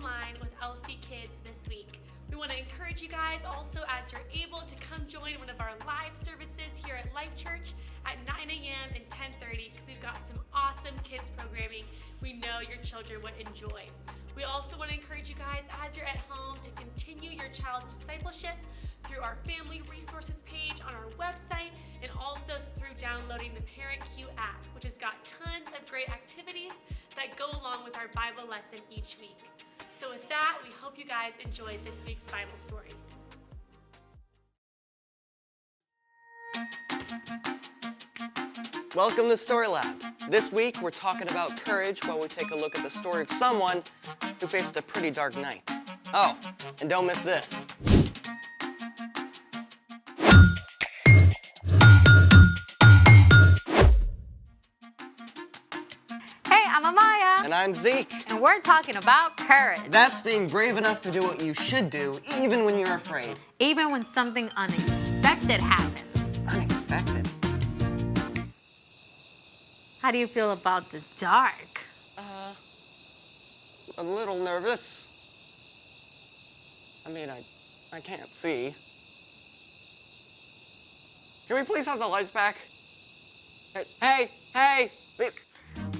online with LCKids this week. We want to encourage you guys also, as you're able, to come join one of our live services here at LifeChurch at 9 a.m. and 10:30 because we've got some awesome kids programming we know your children would enjoy. We also want to encourage you guys, as you're at home, to continue your child's discipleship through our family resources page on our website and also through downloading the Parent Q app, which has got tons of great activities that go along with our Bible lesson each week. So with that, we hope you guys enjoyed this week's Bible story. Welcome to Story Lab. This week, we're talking about courage while we take a look at the story of someone who faced a pretty dark night. Oh, and don't miss this. Hey, I'm Amaya. And I'm Zeke. And we're talking about courage. That's being brave enough to do what you should do, even when you're afraid. Even when something unexpected happens. Unexpected? How do you feel about the dark? A little nervous. I mean, I can't see. Can we please have the lights back? Hey!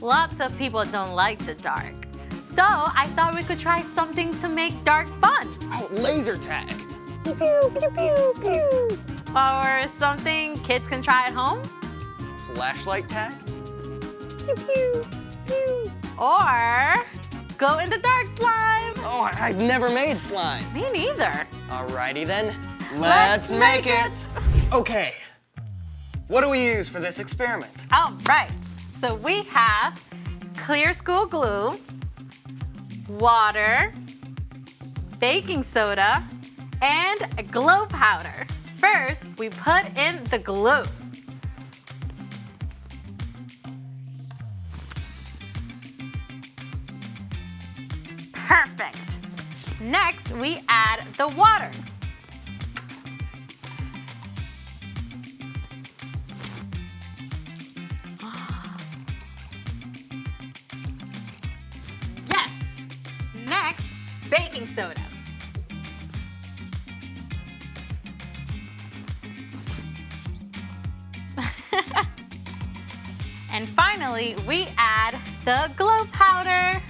Lots of people don't like the dark. So I thought we could try something to make dark fun. Oh, laser tag. Pew, pew, pew, pew, pew. Or something kids can try at home. Flashlight tag? Pew, pew, pew. Or glow in the dark slime. Oh, I've never made slime. Me neither. Alrighty then, let's make it. Okay, what do we use for this experiment? All right, so we have clear school glue, water, baking soda, and glow powder. First, we put in the glue. Perfect. Next, we add the water. Yes. Next, baking soda. And finally, we add the glow powder.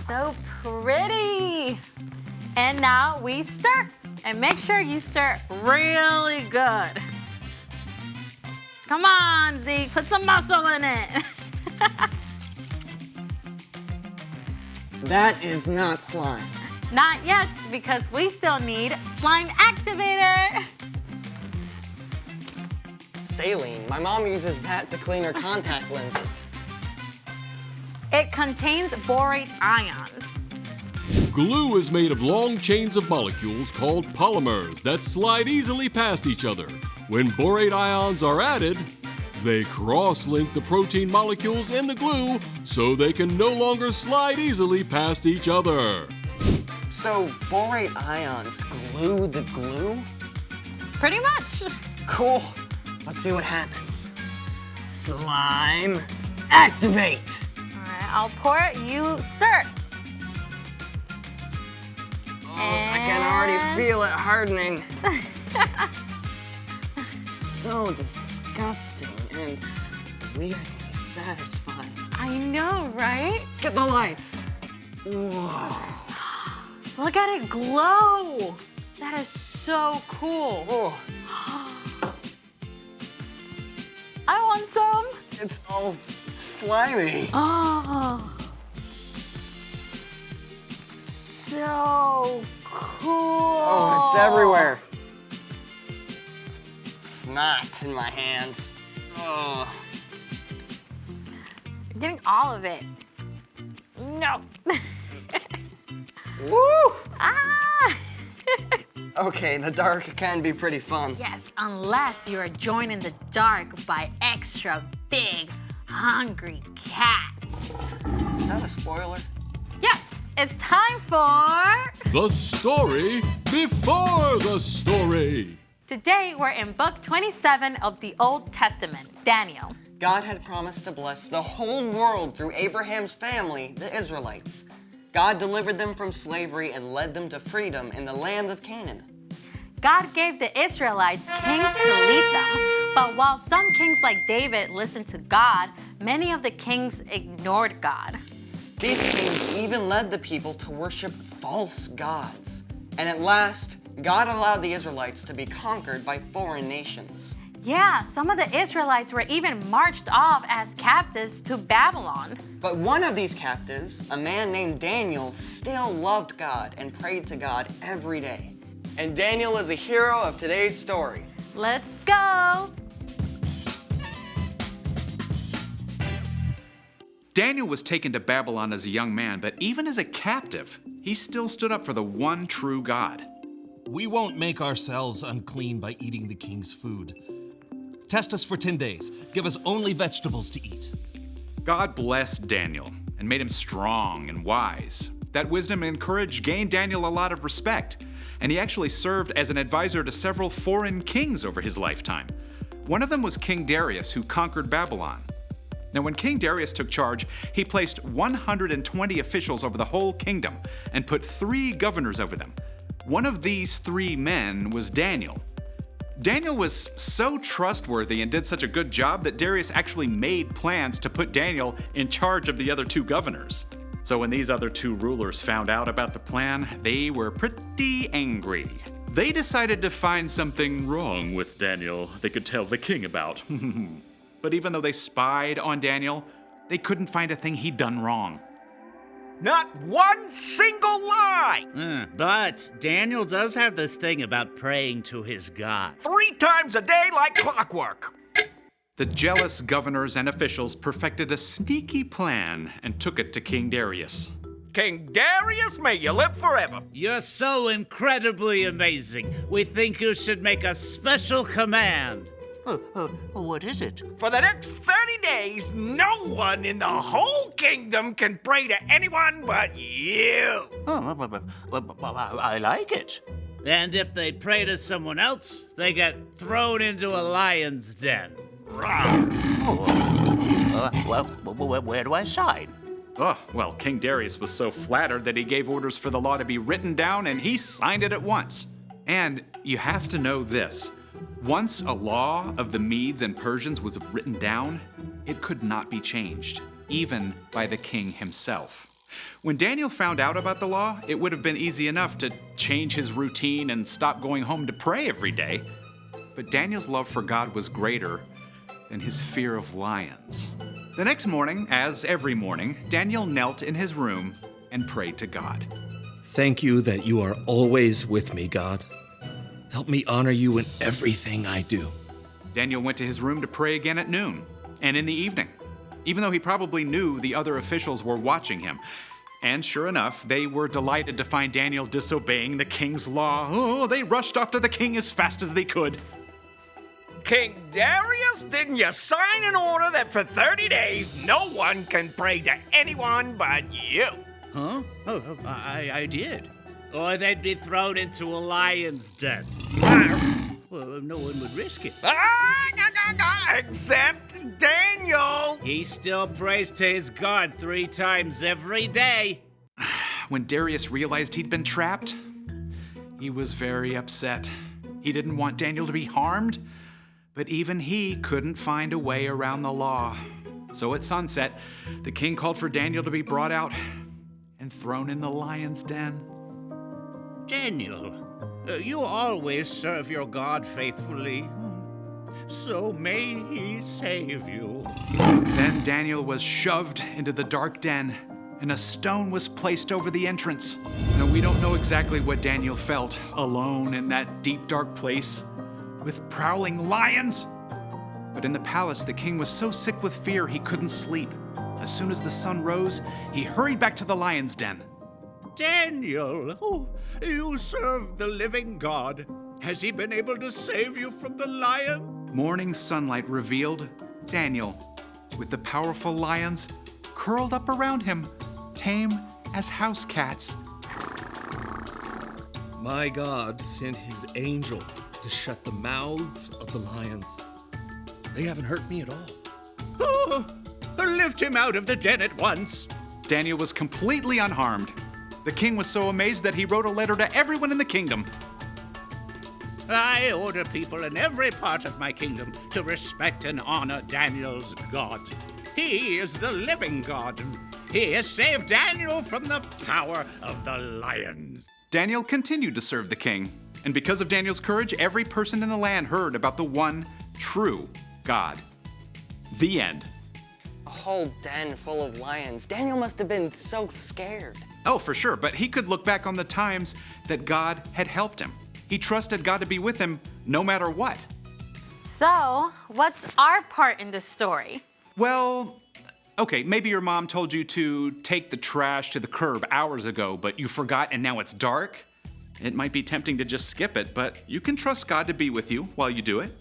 So pretty. And now we stir. And make sure you stir really good. Come on, Zeke, put some muscle in it. That is not slime. Not yet, because we still need slime activator. Saline. My mom uses that to clean her contact lenses. It contains borate ions. Glue is made of long chains of molecules called polymers that slide easily past each other. When borate ions are added, they cross-link the protein molecules in the glue so they can no longer slide easily past each other. So borate ions glue the glue? Pretty much. Cool. Let's see what happens. Slime activate. All right, I'll pour it, you stir. Oh, I can already feel it hardening. So disgusting and weirdly satisfying. I know, right? Get the lights. Whoa. Look at it glow. That is so cool. Oh, I want some. it's all slimy. Oh. So cool. Oh, it's everywhere. Snot in my hands. Oh. You're getting all of it. No. Woo! Ah! Okay, the dark can be pretty fun. Yes, unless you're joined in the dark by extra big, hungry cats. Is that a spoiler? Yes, it's time for... The story before the story. Today we're in book 27 of the Old Testament, Daniel. God had promised to bless the whole world through Abraham's family, the Israelites. God delivered them from slavery and led them to freedom in the land of Canaan. God gave the Israelites kings to lead them, but while some kings like David listened to God, many of the kings ignored God. These kings even led the people to worship false gods. And at last, God allowed the Israelites to be conquered by foreign nations. Yeah, some of the Israelites were even marched off as captives to Babylon. But one of these captives, a man named Daniel, still loved God and prayed to God every day. And Daniel is a hero of today's story. Let's go! Daniel was taken to Babylon as a young man, but even as a captive, he still stood up for the one true God. We won't make ourselves unclean by eating the king's food. Test us for 10 days. Give us only vegetables to eat. God blessed Daniel and made him strong and wise. That wisdom and courage gained Daniel a lot of respect, and he actually served as an advisor to several foreign kings over his lifetime. One of them was King Darius, who conquered Babylon. Now, when King Darius took charge, he placed 120 officials over the whole kingdom and put 3 governors over them. One of these 3 men was Daniel. Daniel was so trustworthy and did such a good job that Darius actually made plans to put Daniel in charge of the other 2 governors. So when these other 2 rulers found out about the plan, they were pretty angry. They decided to find something wrong with Daniel they could tell the king about. But even though they spied on Daniel, they couldn't find a thing he'd done wrong. Not one single lie! But Daniel does have this thing about praying to his God. 3 times a day like clockwork. The jealous governors and officials perfected a sneaky plan and took it to King Darius. King Darius, may you live forever. You're so incredibly amazing. We think you should make a special command. What is it? For the next 30 days, no one in the whole kingdom can pray to anyone but you. I like it. And if they pray to someone else, they get thrown into a lion's den. Where do I sign? Oh, well, King Darius was so flattered that he gave orders for the law to be written down, and he signed it at once. And you have to know this. Once a law of the Medes and Persians was written down, it could not be changed, even by the king himself. When Daniel found out about the law, it would have been easy enough to change his routine and stop going home to pray every day. But Daniel's love for God was greater than his fear of lions. The next morning, as every morning, Daniel knelt in his room and prayed to God. Thank you that you are always with me, God. Help me honor you in everything I do. Daniel went to his room to pray again at noon and in the evening, even though he probably knew the other officials were watching him. And sure enough, they were delighted to find Daniel disobeying the king's law. Oh, they rushed after the king as fast as they could. King Darius, didn't you sign an order that for 30 days no one can pray to anyone but you? Huh? Oh, I did. Or they'd be thrown into a lion's den. Well, no one would risk it. Except Daniel. He still prays to his God 3 times every day. When Darius realized he'd been trapped, he was very upset. He didn't want Daniel to be harmed, but even he couldn't find a way around the law. So at sunset, the king called for Daniel to be brought out and thrown in the lion's den. Daniel, you always serve your God faithfully, so may he save you. Then Daniel was shoved into the dark den, and a stone was placed over the entrance. Now, we don't know exactly what Daniel felt alone in that deep, dark place with prowling lions. But in the palace, the king was so sick with fear he couldn't sleep. As soon as the sun rose, he hurried back to the lion's den. Daniel, you serve the living God. Has he been able to save you from the lion? Morning sunlight revealed Daniel with the powerful lions curled up around him, tame as house cats. My God sent his angel to shut the mouths of the lions. They haven't hurt me at all. Oh, lift him out of the den at once. Daniel was completely unharmed. The king was so amazed that he wrote a letter to everyone in the kingdom. I order people in every part of my kingdom to respect and honor Daniel's God. He is the living God. He has saved Daniel from the power of the lions. Daniel continued to serve the king, and because of Daniel's courage, every person in the land heard about the one true God. The end. A whole den full of lions. Daniel must have been so scared. Oh, for sure, but he could look back on the times that God had helped him. He trusted God to be with him no matter what. So, what's our part in this story? Well, okay, maybe your mom told you to take the trash to the curb hours ago, but you forgot and now it's dark. It might be tempting to just skip it, but you can trust God to be with you while you do it.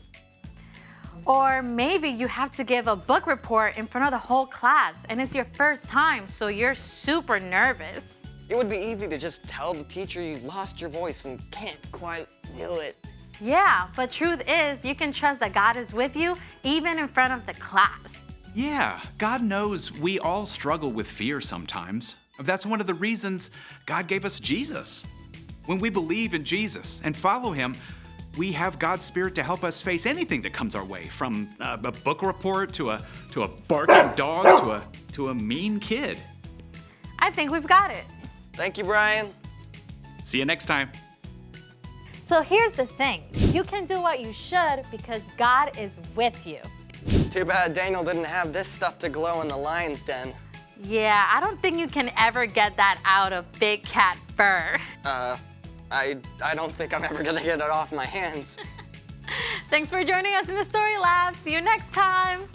Or maybe you have to give a book report in front of the whole class and it's your first time, so you're super nervous. It would be easy to just tell the teacher you lost your voice and can't quite do it. Yeah, but truth is, you can trust that God is with you even in front of the class. Yeah, God knows we all struggle with fear sometimes. That's one of the reasons God gave us Jesus. When we believe in Jesus and follow him, we have God's Spirit to help us face anything that comes our way, from a book report to a barking dog to a mean kid. I think we've got it. Thank you, Brian. See you next time. So here's the thing. You can do what you should because God is with you. Too bad Daniel didn't have this stuff to glow in the lion's den. Yeah, I don't think you can ever get that out of big cat fur. I don't think I'm ever gonna get it off my hands. Thanks for joining us in the Story Lab. See you next time.